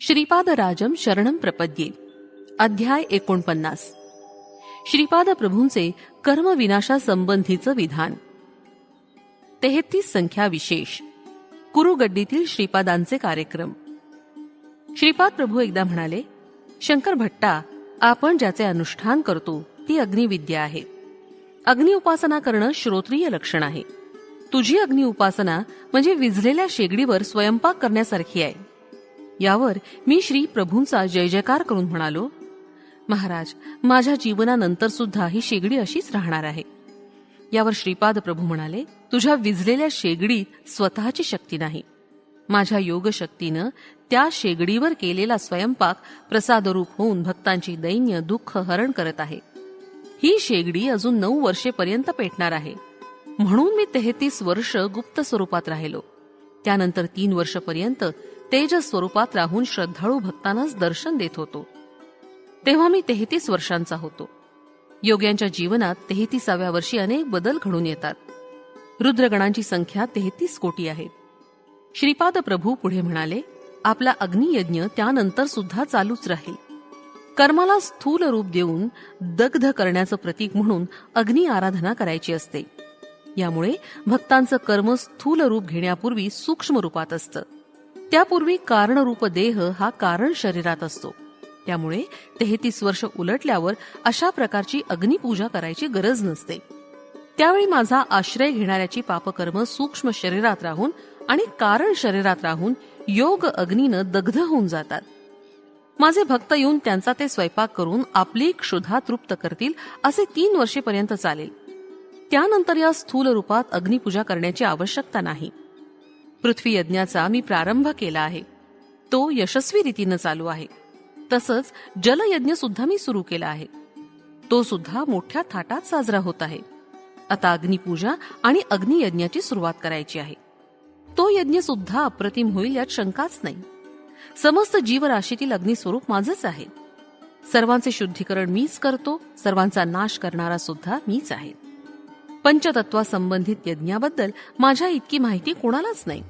श्रीपादराजम शरणम प्रपद्ये. अध्याय 49. श्रीपाद प्रभूंचे कर्मविनाशासंबंधीचं विधान. 33 संख्या विशेष. कुरुगड्डीतील श्रीपादांचे कार्यक्रम. श्रीपाद प्रभू एकदा म्हणाले, शंकर भट्टा, आपण ज्याचे अनुष्ठान करतो ती अग्निविद्या आहे. अग्नि उपासना करणं श्रोत्रीय लक्षण आहे. तुझी अग्नि उपासना म्हणजे विझलेल्या शेगडीवर स्वयंपाक करण्यासारखी आहे. यावर मी श्री प्रभूंचा जय जयकार करून म्हणालो, महाराज, माझ्या जीवनानंतर सुद्धा ही शेगडी अशीच राहणार आहे. यावर श्रीपाद प्रभू म्हणाले, तुझ्या विझलेल्या शेगडीत स्वतःची शक्ती नाही. माझ्या योगशक्तीनं त्या शेगडीवर केलेला स्वयंपाक प्रसादरूप होऊन भक्तांची दैन्य दुःख हरण करत आहे. ही शेगडी अजून 9 वर्षेपर्यंत पेटणार आहे. म्हणून मी 33 वर्ष गुप्त स्वरूपात राहिलो. त्यानंतर 3 वर्षपर्यंत तेज स्वरूपात राहून श्रद्धाळू भक्तांनाच दर्शन देत होतो. तेव्हा मी 33 वर्षांचा होतो. योग्यांच्या जीवनात 33व्या वर्षी अनेक बदल घडून येतात. रुद्रगणांची संख्या 33 कोटी आहे. श्रीपाद प्रभू पुढे म्हणाले, आपला अग्नियज्ञ त्यानंतर सुद्धा चालूच राहील. कर्माला स्थूल रूप देऊन दग्ध करण्याचं प्रतीक म्हणून अग्नी आराधना करायची असते. यामुळे भक्तांचं कर्म स्थूल रूप घेण्यापूर्वी सूक्ष्म रूपात असतं. त्यापूर्वी कारणरूप देह हा कारण शरीरात असतो. त्यामुळे 33 वर्ष उलटल्यावर अशा प्रकारची अग्निपूजा करायची गरज नसते. त्यावेळी माझा आश्रय घेणाऱ्याची पापकर्म सूक्ष्म शरीरात राहून आणि कारण शरीरात राहून योग अग्नीनं दग्ध होऊन जातात. माझे भक्त येऊन त्यांचा ते स्वयंपाक करून आपली क्षुधा तृप्त करतील असे 3 वर्षेपर्यंत चालेल. त्यानंतर या स्थूल रूपात अग्निपूजा करण्याची आवश्यकता नाही. पृथ्वी यज्ञाचा मी प्रारंभ केला आहे. तो यशस्वी रीतीनं चालू आहे. तसंच जलयज्ञ सुद्धा मी सुरू केला आहे. तो सुद्धा मोठ्या थाटात साजरा होत आहे. आता अग्निपूजा आणि अग्नियज्ञाची सुरुवात करायची आहे. तो यज्ञ सुद्धा अप्रतिम होईल यात शंकाच नाही. समस्त जीवराशीतील अग्निस्वरूप माझंच आहे. सर्वांचे शुद्धीकरण मीच करतो. सर्वांचा नाश करणारा सुद्धा मीच आहे. पंचतत्वासंबंधित यज्ञाबद्दल माझ्या इतकी माहिती कोणालाच नाही.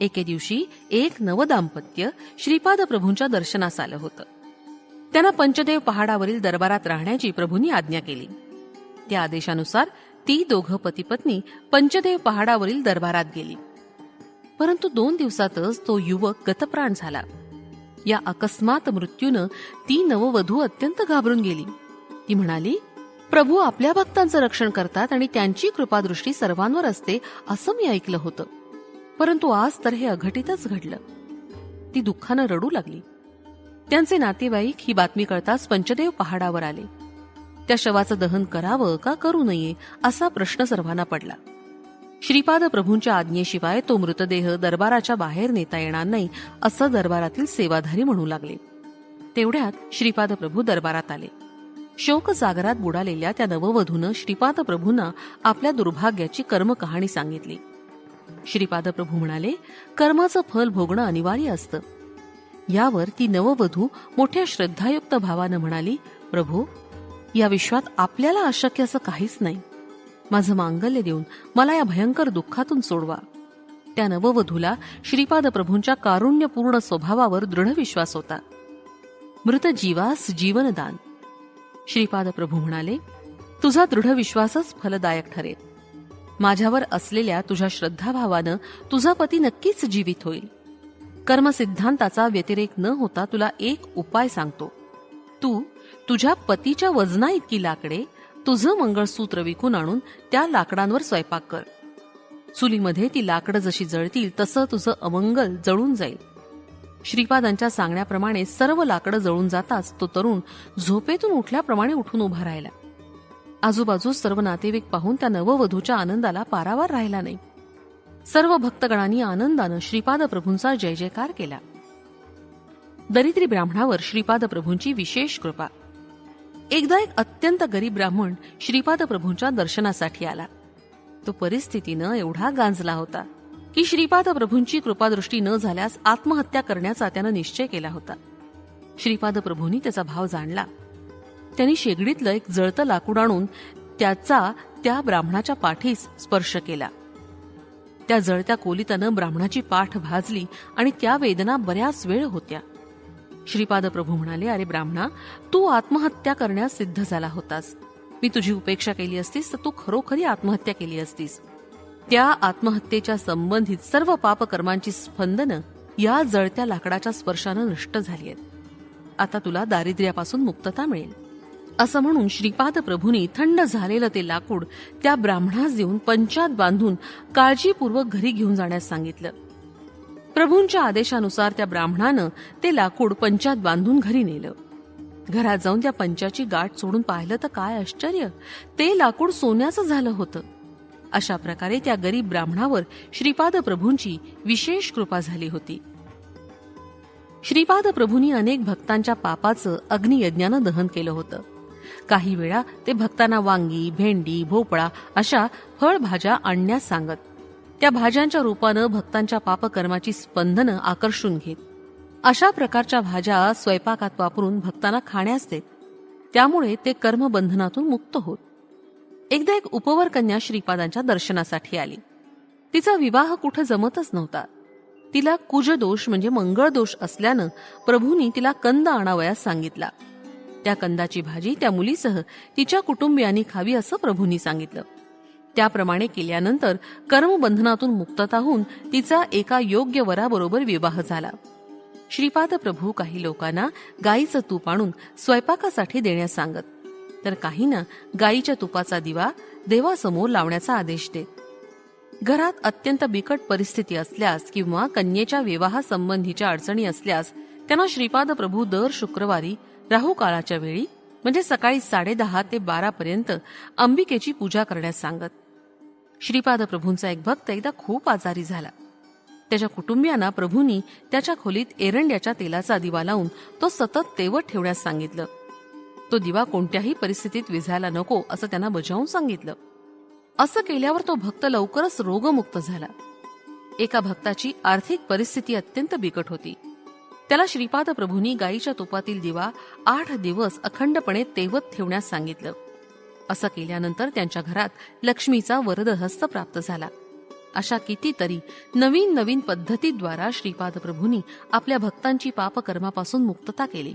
एके दिवशी एक नवदाम्पत्य श्रीपाद प्रभूंच्या दर्शनास आलं होतं. त्यांना पंचदेव पहाडावरील दरबारात राहण्याची प्रभूंनी आज्ञा केली. त्या आदेशानुसार ती दोघं पतीपत्नी पंचदेव पहाडावरील दरबारात गेली. परंतु 2 दिवसातच तो युवक गतप्राण झाला. या अकस्मात मृत्यूनं ती नववधू अत्यंत घाबरून गेली. ती म्हणाली, प्रभू आपल्या भक्तांचं रक्षण करतात आणि त्यांची कृपादृष्टी सर्वांवर असते असं मी ऐकलं होतं. परंतु आज तर हे अघटितच घडलं. ती दुःखानं रडू लागली. त्यांचे नातेवाईक ही बातमी कळताच पंचदेव पहाडावर आले. त्या शवाचं दहन करावं का करू नये असा प्रश्न सर्वांना पडला. श्रीपाद प्रभूंच्या आज्ञेशिवाय तो मृतदेह दरबाराच्या बाहेर नेता येणार नाही असं दरबारातील सेवाधारी म्हणू लागले. तेवढ्यात श्रीपाद प्रभू दरबारात आले. शोकसागरात बुडालेल्या त्या नववधूनं श्रीपाद प्रभूंना आपल्या दुर्भाग्याची कर्मकहाणी सांगितली. श्रीपाद प्रभू म्हणाले, कर्माचं फल भोगणं अनिवार्य असतं. यावर ती नववधू मोठ्या श्रद्धायुक्त भावानं म्हणाली, प्रभू, या विश्वात आपल्याला अशक्य असं काहीच नाही. माझं मांगल्य देऊन मला या भयंकर दुःखातून सोडवा. त्या नववधूला श्रीपाद प्रभूंच्या कारुण्यपूर्ण स्वभावावर दृढ विश्वास होता. मृत जीवास जीवनदान. श्रीपाद प्रभू म्हणाले, तुझा दृढ विश्वासच फलदायक ठरेल. माझ्यावर असलेल्या तुझ्या श्रद्धाभावानं तुझा पती नक्कीच जीवित होईल. कर्मसिद्धांताचा व्यतिरेक न होता तुला एक उपाय सांगतो. तू तुझ्या पतीच्या वजना इतकी लाकडे तुझं मंगळसूत्र विकून आणून त्या लाकडांवर स्वयंपाक कर. चुलीमध्ये ती लाकडं जशी जळतील तसं तुझं अमंगल जळून जाईल. श्रीपादांच्या सांगण्याप्रमाणे सर्व लाकडं जळून जाताच तो तरुण झोपेतून उठल्याप्रमाणे उठून उभा राहिला. आजूबाजूस सर्व नातेवाईक पाहून त्या नववधूच्या आनंदाला पारावार राहिला नाही. सर्व भक्तगणांनी आनंदानं श्रीपाद प्रभूंचा जय जयकार केला. दरिद्री ब्राह्मणावर श्रीपाद प्रभूंची विशेष कृपा. एकदा एक अत्यंत गरीब ब्राह्मण श्रीपाद प्रभूंच्या दर्शनासाठी आला. तो परिस्थितीनं एवढा गांजला होता की श्रीपाद प्रभूंची कृपादृष्टी न झाल्यास आत्महत्या करण्याचा त्यानं निश्चय केला होता. श्रीपाद प्रभूंनी त्याचा भाव जाणला. त्यांनी शेगडीतलं एक जळतं लाकूड आणून त्याचा त्या ब्राह्मणाच्या पाठीस स्पर्श केला. त्या जळत्या कोलितानं ब्राह्मणाची पाठ भाजली आणि त्या वेदना बऱ्याच वेळ होत्या. श्रीपाद प्रभू म्हणाले, अरे ब्राह्मणा, तू आत्महत्या करण्यास सिद्ध झाला होतास. मी तुझी उपेक्षा केली असतीस तर तू खरोखरी आत्महत्या केली असतीस. त्या आत्महत्येच्या संबंधित सर्व पापकर्मांची स्पंदनं या जळत्या लाकडाच्या स्पर्शानं नष्ट झाली आहेत. आता तुला दारिद्र्यापासून मुक्तता मिळेल. असं म्हणून श्रीपाद प्रभूंनी थंड झालेलं ते लाकूड त्या ब्राह्मणास देऊन पंचात बांधून काळजीपूर्वक घरी घेऊन जाण्यास सांगितलं. प्रभूंच्या आदेशानुसार त्या ब्राह्मणानं ते लाकूड पंचात बांधून घरी नेलं. घरात जाऊन त्या पंचाची गाठ सोडून पाहिलं तर काय आश्चर्य, ते लाकूड सोन्याचं झालं होतं. अशा प्रकारे त्या गरीब ब्राह्मणावर श्रीपाद प्रभूंची विशेष कृपा झाली होती. श्रीपाद प्रभूंनी अनेक भक्तांच्या पापाचं अग्नियज्ञानं दहन केलं होतं. काही वेळा ते भक्तांना वांगी, भेंडी, भोपळा अशा फळभाज्या आणण्यास सांगत. त्या भाज्यांच्या रूपानं भक्तांच्या पापकर्माची स्पंदनं आकर्षून घेत. अशा प्रकारच्या भाज्या स्वयंपाकात वापरून भक्तांना खाण्यास देत. त्यामुळे ते कर्मबंधनातून मुक्त होत. एकदा एक उपवर कन्या श्रीपादांच्या दर्शनासाठी आली. तिचा विवाह कुठं जमतच नव्हता. तिला कुजदोष म्हणजे मंगळदोष असल्यानं प्रभूंनी तिला कंद आणावयास सांगितला. त्या कंदाची भाजी त्या मुलीसह तिच्या कुटुंबियांनी खावी असं प्रभूंनी सांगितलं. त्याप्रमाणे केल्यानंतर कर्मबंधनातून मुक्तता होऊन तिचा एका योग्य वराबरोबर विवाह झाला. श्रीपाद प्रभू काही लोकांना गायीचं तूप आणून स्वयंपाकासाठी देण्यास सांगत, तर काहींना गायीच्या तुपाचा दिवा देवासमोर लावण्याचा आदेश देत. घरात अत्यंत बिकट परिस्थिती असल्यास किंवा कन्येच्या विवाहासंबंधीच्या अडचणी असल्यास त्यांना श्रीपाद प्रभू दर शुक्रवारी राहू काळाच्या वेळी म्हणजे सकाळी 10:30 ते 12 पर्यंत अंबिकेची पूजा करण्यास सांगत. श्रीपाद प्रभूंचा एक भक्त एकदा खूप आजारी झाला. त्याच्या कुटुंबियांना प्रभूंनी त्याच्या खोलीत एरंड्याच्या तेलाचा दिवा लावून तो सतत तेवत ठेवण्यास सांगितलं. तो दिवा कोणत्याही परिस्थितीत विझायला नको असं त्यांना बजावून सांगितलं. असं केल्यावर तो भक्त लवकरच रोगमुक्त झाला. एका भक्ताची आर्थिक परिस्थिती अत्यंत बिकट होती. त्याला श्रीपाद प्रभूंनी गायीच्या तुपातील दिवा 8 दिवस अखंडपणे तेवत ठेवण्यास सांगितलं. असं केल्यानंतर त्यांच्या घरात लक्ष्मीचा वरदहस्त प्राप्त झाला. अशा कितीतरी नवीन नवीन पद्धतीद्वारा श्रीपाद प्रभूंनी आपल्या भक्तांची पापकर्मापासून मुक्तता केली.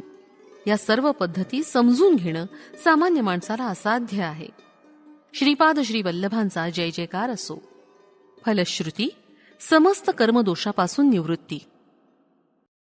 या सर्व पद्धती समजून घेणं सामान्य माणसाला असाध्य आहे. श्रीपाद श्री वल्लभांचा जय जयकार असो. फलश्रुती समस्त कर्मदोषापासून निवृत्ती.